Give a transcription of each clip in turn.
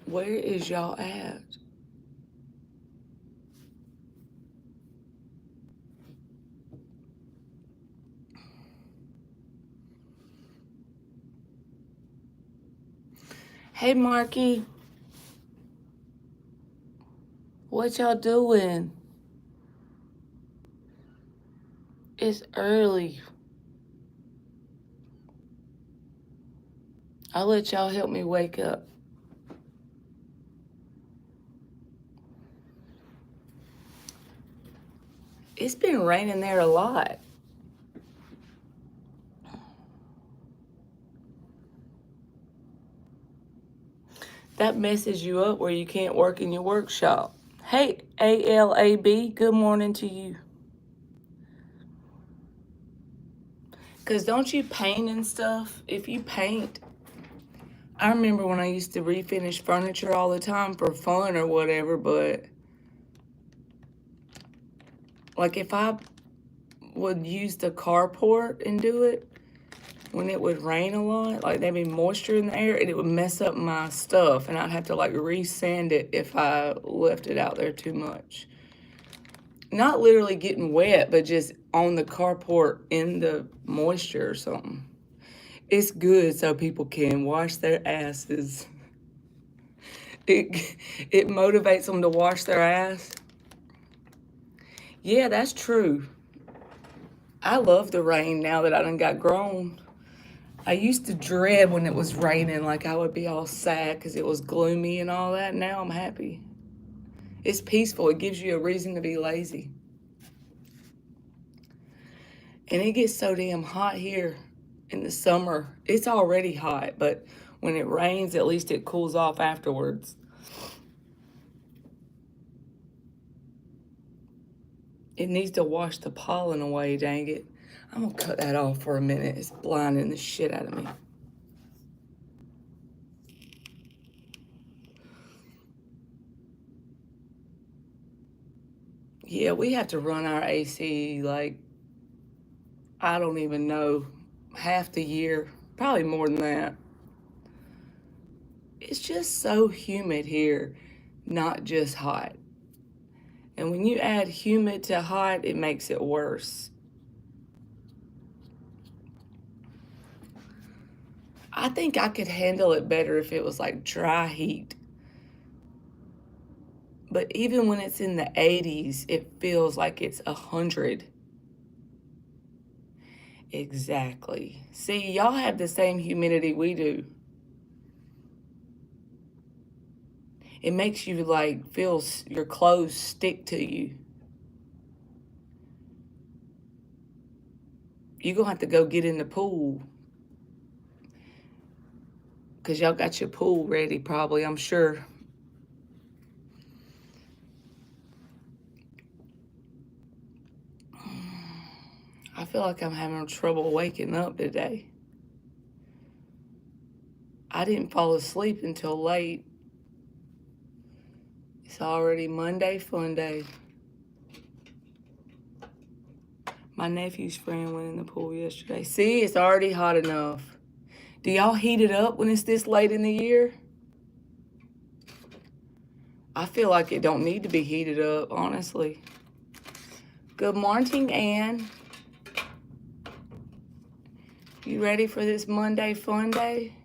Where is y'all at? Hey, Marky. What y'all doing? It's early. I'll let y'all help me wake up. It's been raining there a lot. That messes you up where you can't work in your workshop. Hey, ALAB, good morning to you. Because don't you paint and stuff? If you paint, I remember when I used to refinish furniture all the time for fun or whatever, but like if I would use the carport and do it when it would rain a lot, like there'd be moisture in the air and it would mess up my stuff and I'd have to like re-sand it if I left it out there too much. Not literally getting wet, but just on the carport in the moisture or something. It's good so people can wash their asses. It, it motivates them to wash their ass. Yeah, that's true. I love the rain now that I done got grown. I used to dread when it was raining, like I would be all sad because it was gloomy and all that. Now I'm happy. It's peaceful. It gives you a reason to be lazy. And it gets so damn hot here in the summer. It's already hot, but when it rains, at least it cools off afterwards. It needs to wash the pollen away, dang it. I'm gonna cut that off for a minute. It's blinding the shit out of me. Yeah, we have to run our AC like, I don't even know, half the year, probably more than that. It's just so humid here, not just hot. And when you add humid to hot, it makes it worse. I think I could handle it better if it was like dry heat. But even when it's in the 80s, it feels like it's 100. Exactly. See, y'all have the same humidity we do. It makes you like feel your clothes stick to you. You're gonna have to go get in the pool. Because y'all got your pool ready, probably, I'm sure. I feel like I'm having trouble waking up today. I didn't fall asleep until late. It's already Monday fun day. My nephew's friend went in the pool yesterday. See, it's already hot enough. Do y'all heat it up when it's this late in the year? I feel like it don't need to be heated up, honestly. Good morning, Ann. You ready for this Monday fun day?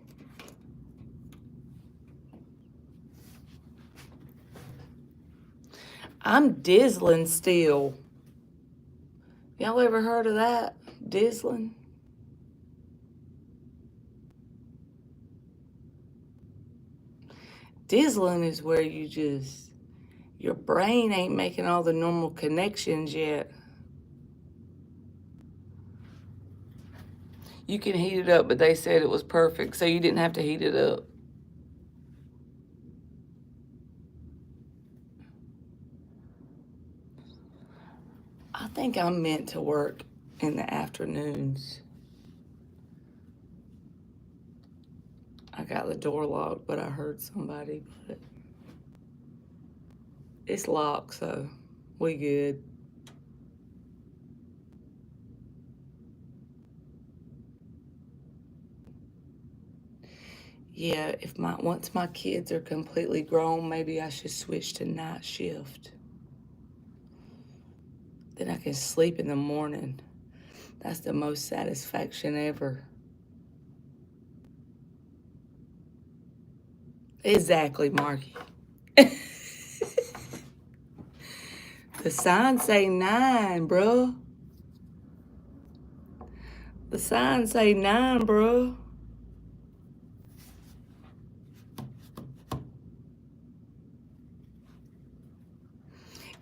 I'm dizzling still. Y'all ever heard of that? Dizzling? Dizzling is where your brain ain't making all the normal connections yet. You can heat it up, but they said it was perfect, so you didn't have to heat it up. I think I'm meant to work in the afternoons. I got the door locked, but I heard somebody, but it's locked, so we good. Yeah, once my kids are completely grown, maybe I should switch to night shift. Then I can sleep in the morning. That's the most satisfaction ever. Exactly, Marky. The signs say 9, bro. The signs say 9, bro.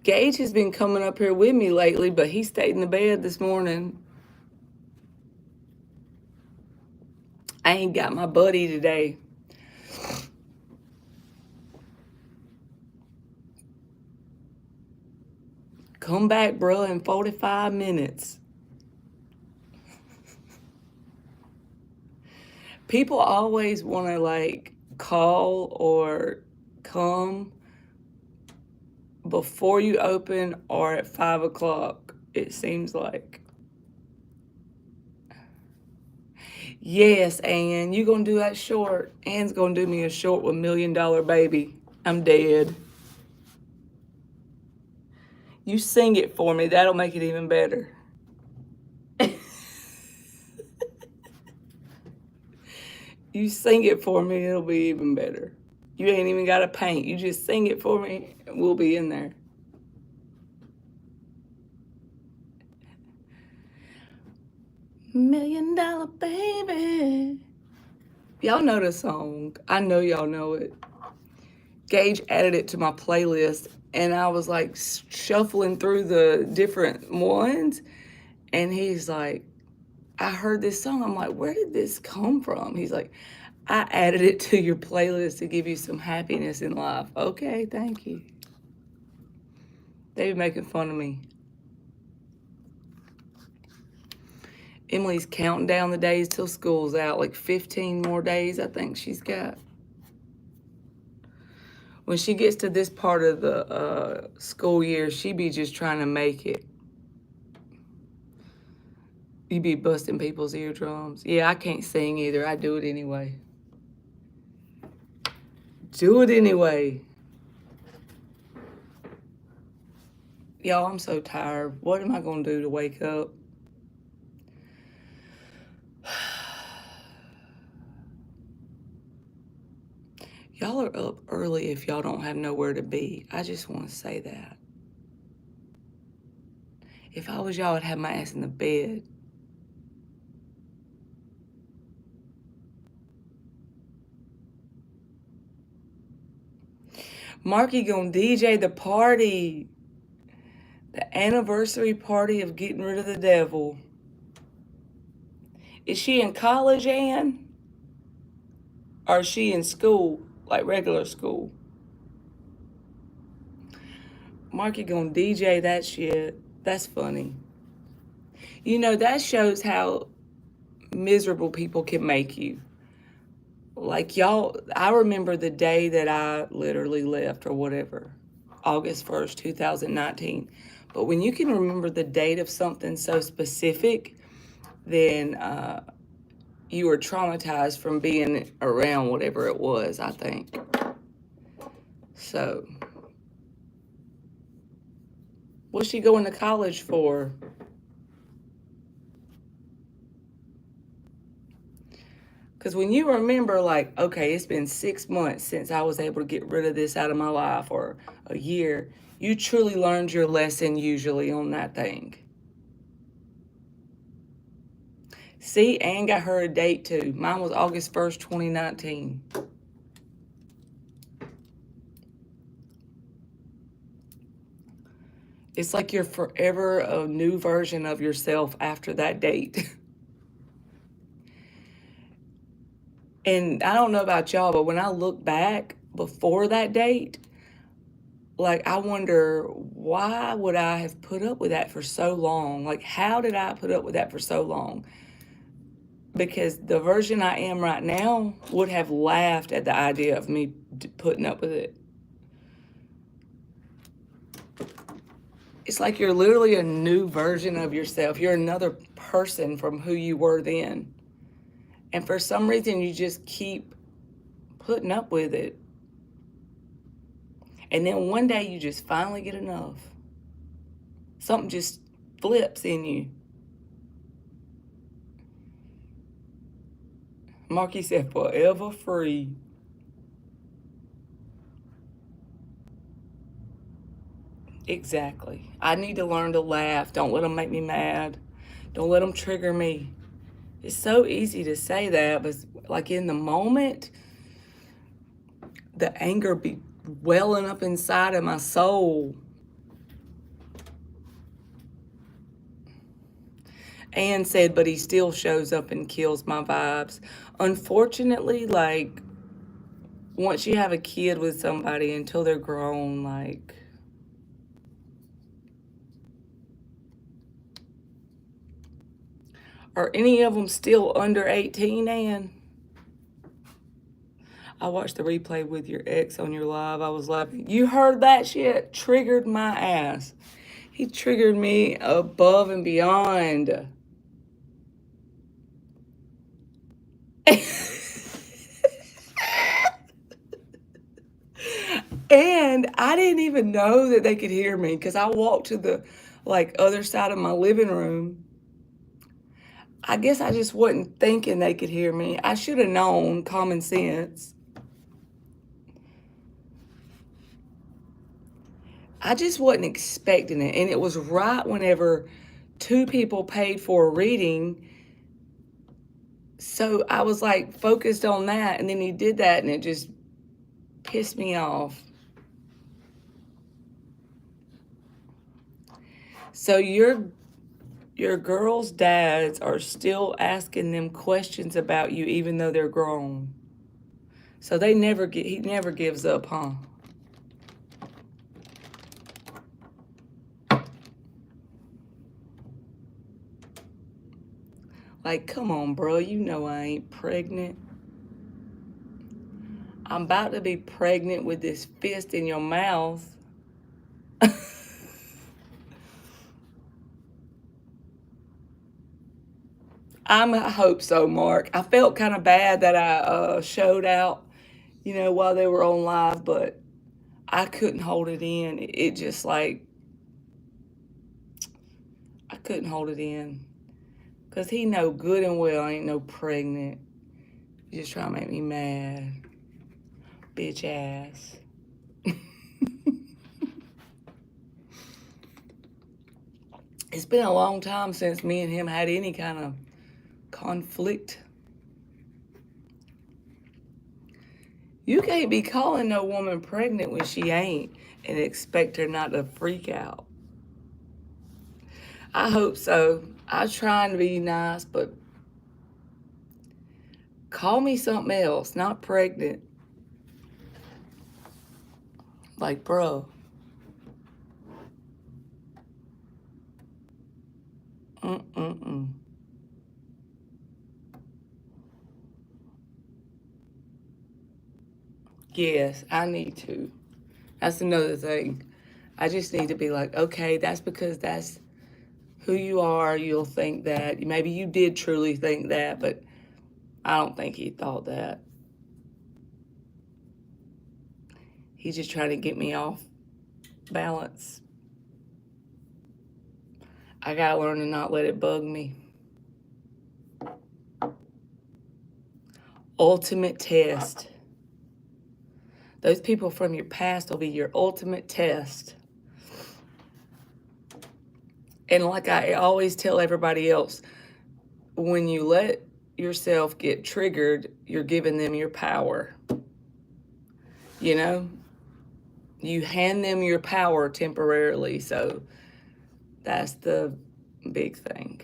Gage has been coming up here with me lately, but he stayed in the bed this morning. I ain't got my buddy today. Come back, bro, in 45 minutes. People always want to like call or come before you open or at 5 o'clock, it seems like. Yes, Ann, you gonna do that short? Ann's gonna do me a short with $1 Million Baby. I'm dead. You sing it for me. That'll make it even better. You sing it for me, it'll be even better. You ain't even got to paint. You just sing it for me, and we'll be in there. $1 Million Baby. Y'all know the song. I know y'all know it. Gage added it to my playlist, and I was like shuffling through the different ones, and he's like, I heard this song. I'm like, where did this come from? He's like, I added it to your playlist to give you some happiness in life. Okay, thank you. They be making fun of me. Emily's counting down the days till school's out, like 15 more days, I think she's got. When she gets to this part of the school year, she be just trying to make it. You be busting people's eardrums. Yeah, I can't sing either. I do it anyway. Do it anyway. Y'all, I'm so tired. What am I going to do to wake up? Y'all are up early if y'all don't have nowhere to be. I just want to say that. If I was y'all, I'd have my ass in the bed. Marky gonna DJ the party. The anniversary party of getting rid of the devil. Is she in college, Ann? Or is she in school, like regular school? Marky gonna DJ that shit. That's funny. You know, that shows how miserable people can make you. Like y'all, I remember the day that I literally left or whatever, August 1st, 2019. But when you can remember the date of something so specific, then you were traumatized from being around whatever it was, I think. So, what's she going to college for? Because when you remember, like, okay, it's been 6 months since I was able to get rid of this out of my life, or a year, you truly learned your lesson usually on that thing. See, Ann got her a date too. Mine was August 1st, 2019. It's like you're forever a new version of yourself after that date. And I don't know about y'all, but when I look back before that date, like I wonder, why would I have put up with that for so long? Like, how did I put up with that for so long? Because the version I am right now would have laughed at the idea of me putting up with it. It's like you're literally a new version of yourself. You're another person from who you were then. And for some reason, you just keep putting up with it. And then one day you just finally get enough. Something just flips in you. Marky said, forever free. Exactly. I need to learn to laugh. Don't let them make me mad. Don't let them trigger me. It's so easy to say that, but like in the moment, the anger be welling up inside of my soul. Anne said, but he still shows up and kills my vibes. Unfortunately, like, once you have a kid with somebody until they're grown, like, are any of them still under 18, Ann? I watched the replay with your ex on your live. I was laughing. You heard that shit? Triggered my ass. He triggered me above and beyond. And I didn't even know that they could hear me because I walked to the other side of my living room. I guess I just wasn't thinking they could hear me. I should have known, common sense. I just wasn't expecting it. And it was right whenever 2 people paid for a reading. So I was like focused on that. And then he did that and it just pissed me off. So your girls' dads are still asking them questions about you even though they're grown. So he never gives up, huh? Like, come on, bro, you know I ain't pregnant. I'm about to be pregnant with this fist in your mouth. I hope so, Mark. I felt kind of bad that I showed out, while they were on live, but I couldn't hold it in. It just like, I couldn't hold it in. Because he know good and well I ain't no pregnant. You just trying to make me mad. Bitch ass. It's been a long time since me and him had any kind of conflict. You can't be calling no woman pregnant when she ain't and expect her not to freak out. I hope so. I'm trying to be nice, but call me something else, not pregnant. Like, bro. Yes, I need to. That's another thing. I just need to be like, okay, that's because that's who you are. You'll think that. Maybe you did truly think that, but I don't think he thought that. He's just trying to get me off balance. I gotta learn to not let it bug me. Ultimate test. Those people from your past will be your ultimate test. And like I always tell everybody else, when you let yourself get triggered, you're giving them your power. You hand them your power temporarily. So that's the big thing.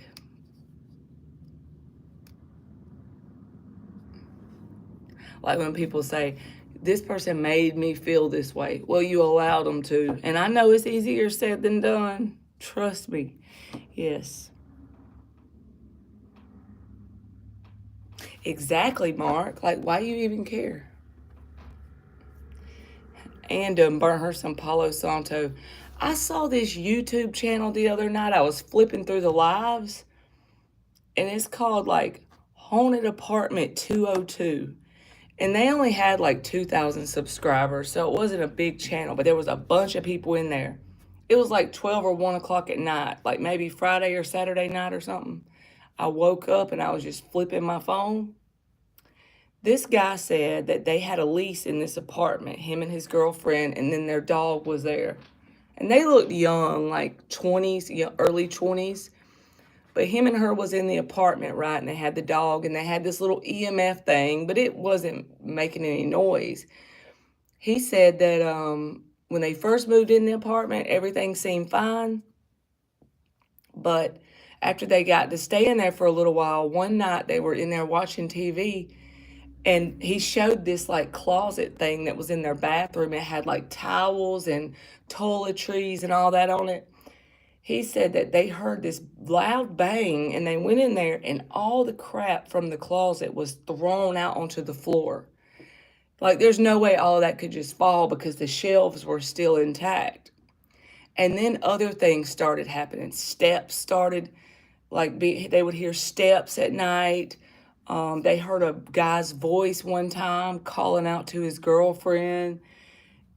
Like when people say, this person made me feel this way. Well, you allowed them to. And I know it's easier said than done. Trust me. Yes. Exactly, Mark. Like, why do you even care? And burn her some Palo Santo. I saw this YouTube channel the other night. I was flipping through the lives. And it's called like Haunted Apartment 202. And they only had like 2,000 subscribers, so it wasn't a big channel, but there was a bunch of people in there. It was like 12 or 1 o'clock at night, like maybe Friday or Saturday night or something. I woke up and I was just flipping my phone. This guy said that they had a lease in this apartment, him and his girlfriend, and then their dog was there. And they looked young, like 20s, early 20s. But him and her was in the apartment, right? And they had the dog and they had this little EMF thing, but it wasn't making any noise. He said that when they first moved in the apartment, everything seemed fine. But after they got to stay in there for a little while, one night they were in there watching TV, and he showed this like closet thing that was in their bathroom. It had like towels and toiletries and all that on it. He said that they heard this loud bang and they went in there and all the crap from the closet was thrown out onto the floor. Like there's no way all of that could just fall because the shelves were still intact. And then other things started happening. Steps started, they would hear steps at night. They heard a guy's voice one time calling out to his girlfriend.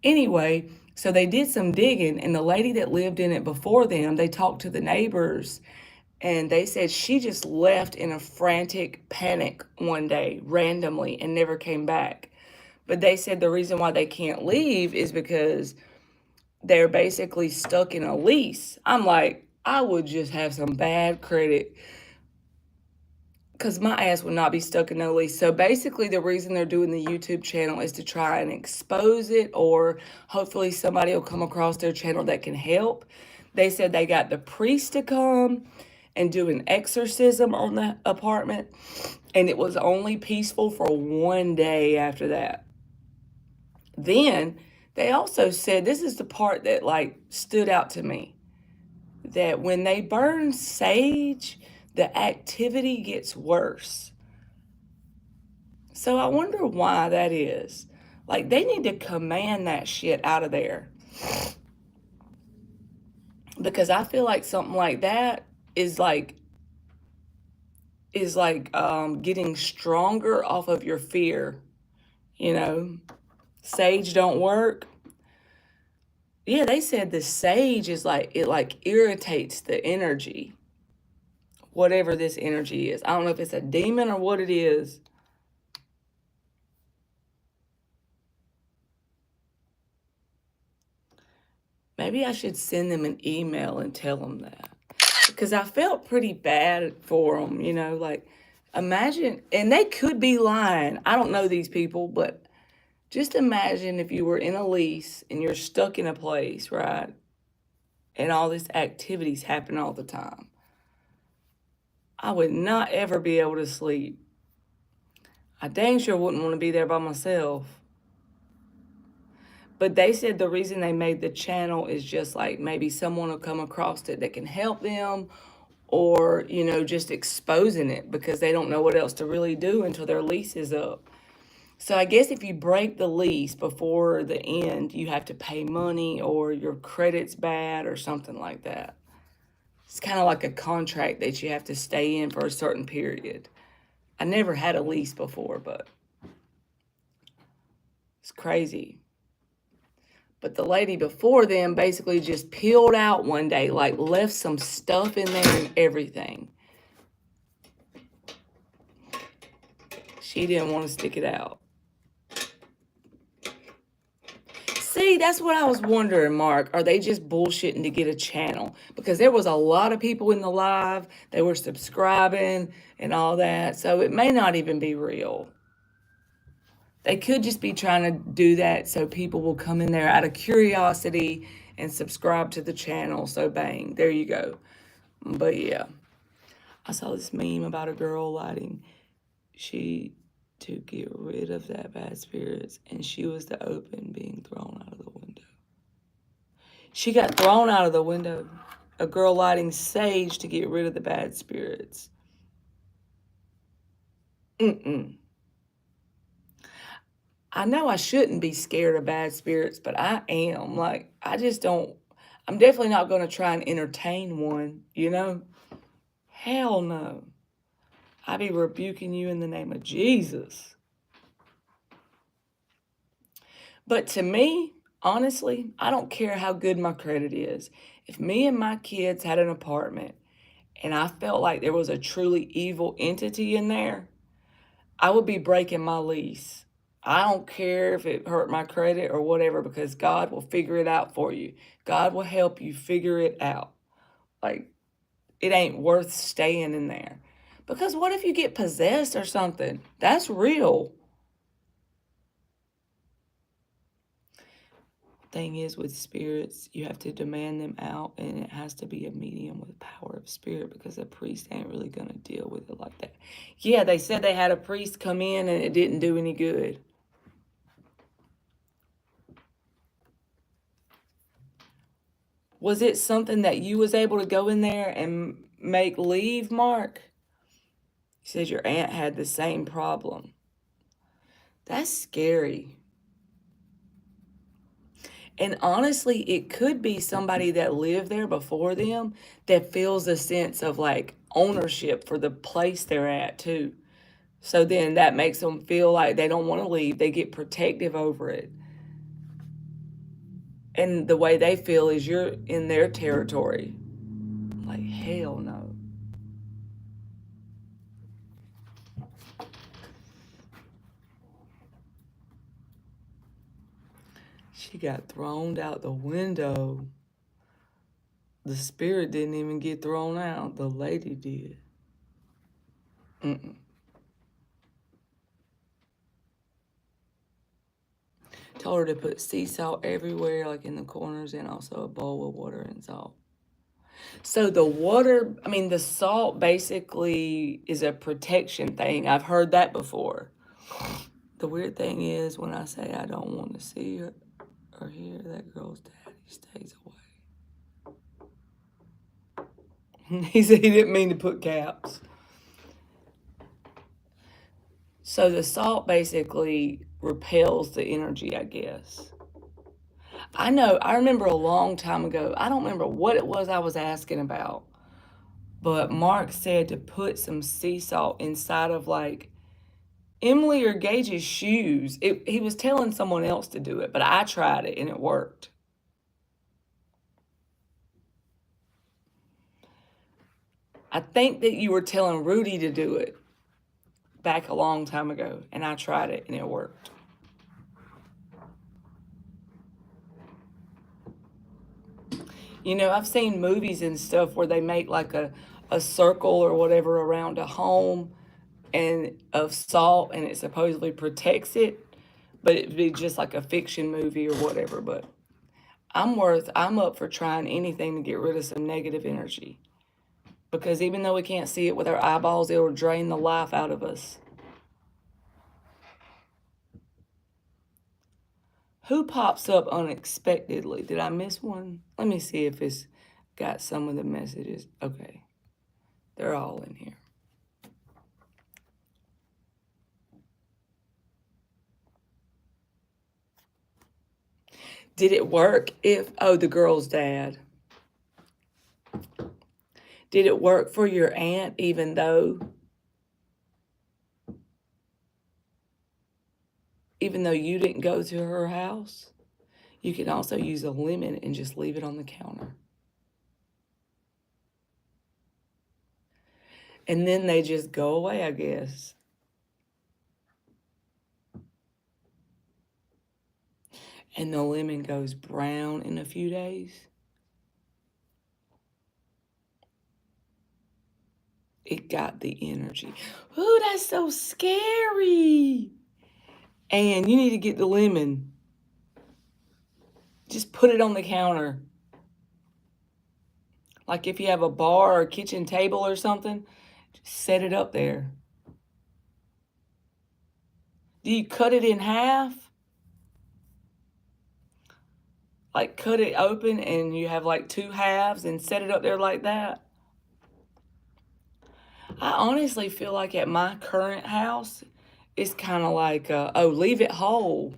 Anyway, so they did some digging, and the lady that lived in it before them, they talked to the neighbors, and they said she just left in a frantic panic one day randomly and never came back. But they said the reason why they can't leave is because they're basically stuck in a lease. I'm like, I would just have some bad credit because my ass would not be stuck in no lease. So basically the reason they're doing the YouTube channel is to try and expose it, or hopefully somebody will come across their channel that can help. They said they got the priest to come and do an exorcism on the apartment, and it was only peaceful for one day after that. Then they also said, this is the part that like stood out to me, that when they burn sage, the activity gets worse. So I wonder why that is. Like they need to command that shit out of there. Because I feel like something like that is getting stronger off of your fear. You know, sage don't work. Yeah, they said the sage is like, it like irritates the energy. Whatever this energy is. I don't know if it's a demon or what it is. Maybe I should send them an email and tell them that. Because I felt pretty bad for them, you know, like imagine, and they could be lying. I don't know these people, but just imagine if you were in a lease and you're stuck in a place, right? And all these activities happen all the time. I would not ever be able to sleep. I dang sure wouldn't want to be there by myself. But they said the reason they made the channel is just like maybe someone will come across it that can help them, or, you know, just exposing it because they don't know what else to really do until their lease is up. So I guess if you break the lease before the end, you have to pay money or your credit's bad or something like that. It's kind of like a contract that you have to stay in for a certain period. I never had a lease before, but it's crazy. But the lady before them basically just peeled out one day, like left some stuff in there and everything. She didn't want to stick it out. See, that's what I was wondering, Mark. Are they just bullshitting to get a channel? Because there was a lot of people in the live. They were subscribing and all that. So it may not even be real. They could just be trying to do that so people will come in there out of curiosity and subscribe to the channel. So bang, there you go. But yeah, I saw this meme about a girl lighting. To get rid of that bad spirits, and she was the open being thrown out of the window. She got thrown out of the window. A girl lighting sage to get rid of the bad spirits. I know I shouldn't be scared of bad spirits, but I am. Like, I just don't. I'm definitely not going to try and entertain one, you know? Hell no. I be rebuking you in the name of Jesus. But to me, honestly, I don't care how good my credit is. If me and my kids had an apartment and I felt like there was a truly evil entity in there, I would be breaking my lease. I don't care if it hurt my credit or whatever, because God will figure it out for you. God will help you figure it out. Like, it ain't worth staying in there. Because what if you get possessed or something? That's real. Thing is, with spirits, you have to demand them out, and it has to be a medium with power of spirit, because a priest ain't really going to deal with it like that. Yeah, they said they had a priest come in and it didn't do any good. Was it something that you was able to go in there and make leave, Mark? He says your aunt had the same problem. That's scary. And honestly, it could be somebody that lived there before them that feels a sense of like ownership for the place they're at too. So then that makes them feel like they don't want to leave. They get protective over it. And the way they feel is you're in their territory. Like, hell no. She got thrown out the window. The spirit didn't even get thrown out. The lady did. Mm-mm. Told her to put sea salt everywhere, like in the corners, and also a bowl of water and salt. So the water, I mean, the salt basically is a protection thing. I've heard that before. The weird thing is, when I say I don't want to see her or hear, that girl's daddy stays away. He said he didn't mean to put caps. So the salt basically repels the energy, I guess. I know, I remember a long time ago, I don't remember what it was I was asking about, but Mark said to put some sea salt inside of like Emily or Gage's shoes. He was telling someone else to do it, but I tried it and it worked. I think that you were telling Rudy to do it back a long time ago, and I tried it and it worked. You know, I've seen movies and stuff where they make like a circle or whatever around a home and of salt, and it supposedly protects it, but it'd be just like a fiction movie or whatever. But I'm up for trying anything to get rid of some negative energy, because even though we can't see it with our eyeballs, it'll drain the life out of us. Who pops up unexpectedly? Did I miss one? Let me see if it's got some of the messages. Okay, they're all in here. Did it work the girl's dad. Did it work for your aunt even though you didn't go to her house? You can also use a lemon and just leave it on the counter. And then they just go away, I guess. And the lemon goes brown in a few days. It got the energy. Ooh, that's so scary. And you need to get the lemon. Just put it on the counter. Like if you have a bar or kitchen table or something, just set it up there. Do you cut it in half? Like cut it open and you have like two halves and set it up there like that? I honestly feel like at my current house, it's kind of like, leave it whole.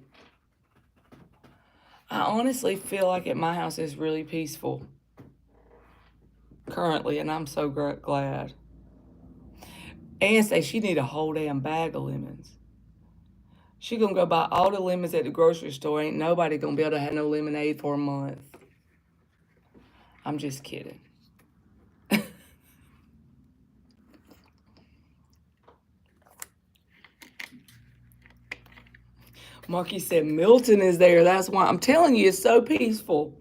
I honestly feel like at my house is really peaceful currently, and I'm so glad. And say she need a whole damn bag of lemons. She gonna go buy all the lemons at the grocery store. Ain't nobody gonna be able to have no lemonade for a month. I'm just kidding. Marky said Milton is there. That's why I'm telling you, it's so peaceful.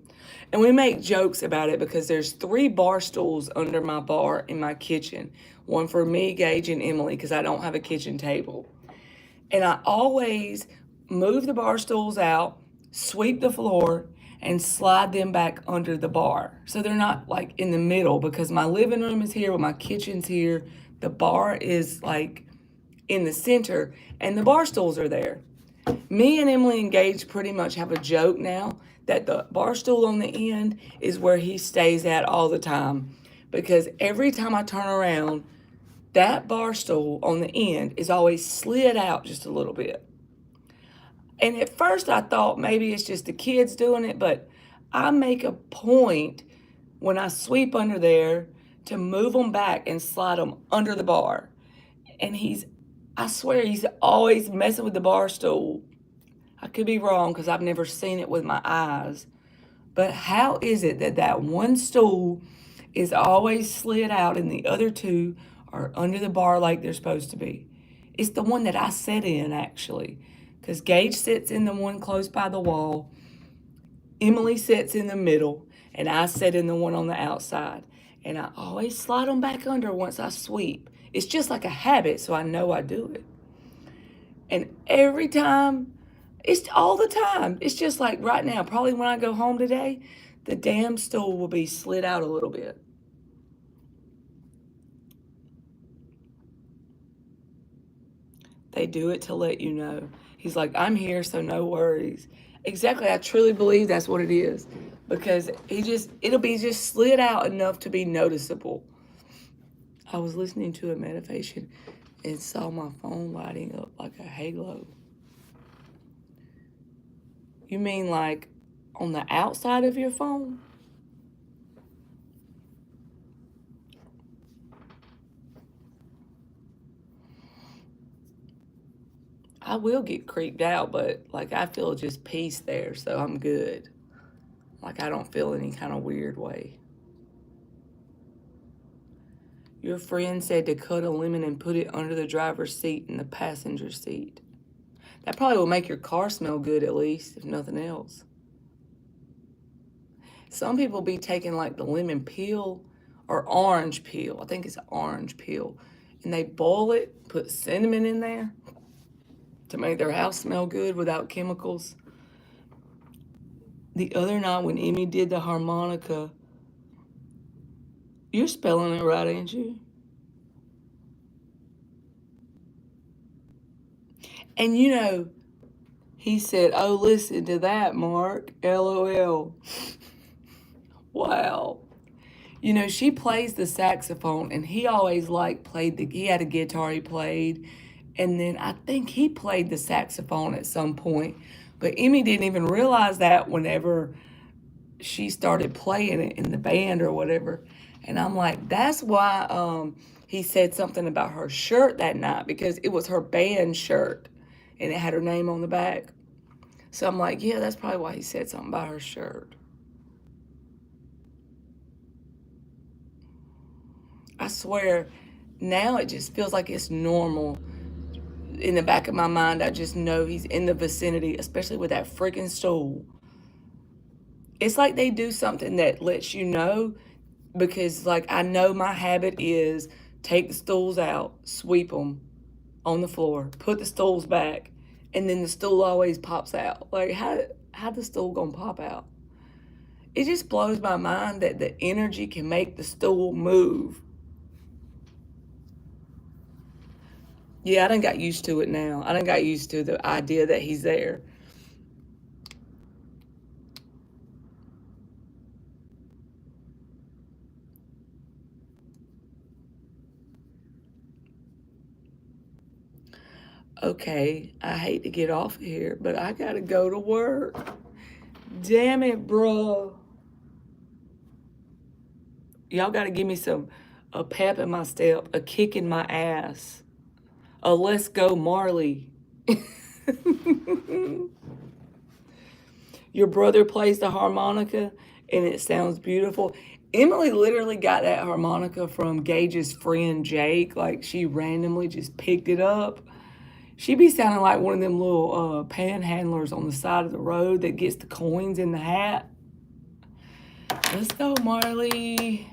And we make jokes about it because there's 3 bar stools under my bar in my kitchen. One for me, Gage, and Emily, because I don't have a kitchen table. And I always move the bar stools out, sweep the floor, and slide them back under the bar. So they're not like in the middle, because my living room is here, my kitchen's here. The bar is like in the center, and the bar stools are there. Me and Emily and Gage pretty much have a joke now that the bar stool on the end is where he stays at all the time. Because every time I turn around, that bar stool on the end is always slid out just a little bit. And at first I thought maybe it's just the kids doing it, but I make a point when I sweep under there to move them back and slide them under the bar. And I swear he's always messing with the bar stool. I could be wrong because I've never seen it with my eyes. But how is it that that one stool is always slid out and the other 2 are under the bar like they're supposed to be? It's the one that I sit in, actually, because Gage sits in the one close by the wall, Emily sits in the middle, and I sit in the one on the outside. And I always slide them back under once I sweep. It's just like a habit, so I know I do it. And every time, it's all the time. It's just like right now, probably when I go home today, the damn stool will be slid out a little bit. They do it to let you know. He's like, I'm here, so no worries. Exactly, I truly believe that's what it is. Because it'll be just slid out enough to be noticeable. I was listening to a meditation and saw my phone lighting up like a halo. You mean like on the outside of your phone? I will get creeped out, but like I feel just peace there, so I'm good. Like I don't feel any kind of weird way. Your friend said to cut a lemon and put it under the driver's seat in the passenger seat. That probably will make your car smell good at least, if nothing else. Some people be taking like the lemon peel or orange peel. I think it's orange peel. And they boil it, put cinnamon in there to make their house smell good without chemicals. The other night when Emmy did the harmonica, you're spelling it right, ain't you? And you know, he said, oh, listen to that, Mark. LOL. Wow. You know, she plays the saxophone, and he always he had a guitar he played, and then I think he played the saxophone at some point. But Emmy didn't even realize that whenever she started playing it in the band or whatever. And I'm like, that's why he said something about her shirt that night, because it was her band shirt and it had her name on the back. So I'm like, yeah, that's probably why he said something about her shirt. I swear, now it just feels like it's normal. In the back of my mind, I just know he's in the vicinity, especially with that freaking stool. It's like they do something that lets you know, because, like, I know my habit is take the stools out, sweep them on the floor, put the stools back, and then the stool always pops out. Like, how the stool gonna pop out? It just blows my mind that the energy can make the stool move. Yeah, I done got used to it now. I done got used to the idea that he's there. Okay, I hate to get off of here, but I gotta go to work. Damn it, bro. Y'all gotta give me a pep in my step, a kick in my ass, a let's go Marley. Your brother plays the harmonica and it sounds beautiful. Emily literally got that harmonica from Gage's friend Jake. Like, she randomly just picked it up. She be sounding like one of them little panhandlers on the side of the road that gets the coins in the hat. Let's go, Marley.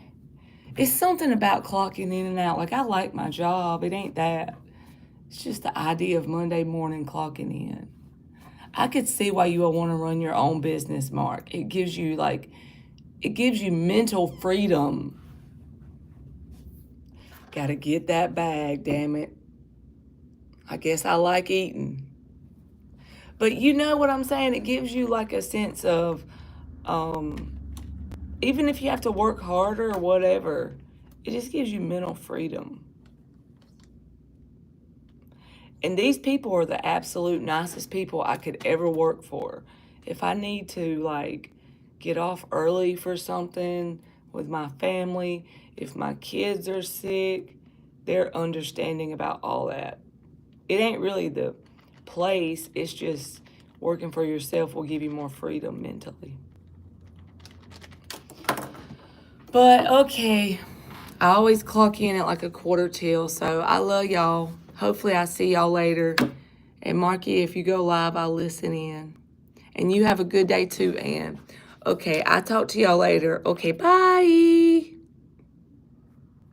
It's something about clocking in and out. Like, I like my job. It ain't that. It's just the idea of Monday morning clocking in. I could see why you would want to run your own business, Mark. It gives you mental freedom. Gotta get that bag, damn it. I guess I like eating. But you know what I'm saying? It gives you like a sense of, even if you have to work harder or whatever, it just gives you mental freedom. And these people are the absolute nicest people I could ever work for. If I need to, like, get off early for something with my family, if my kids are sick, they're understanding about all that. It ain't really the place, it's just working for yourself will give you more freedom mentally. But okay, I always clock in at like a quarter till, so I love y'all. Hopefully I see y'all later. And Marky, if you go live, I'll listen in. And you have a good day too, Ann. Okay, I'll talk to y'all later. Okay, bye.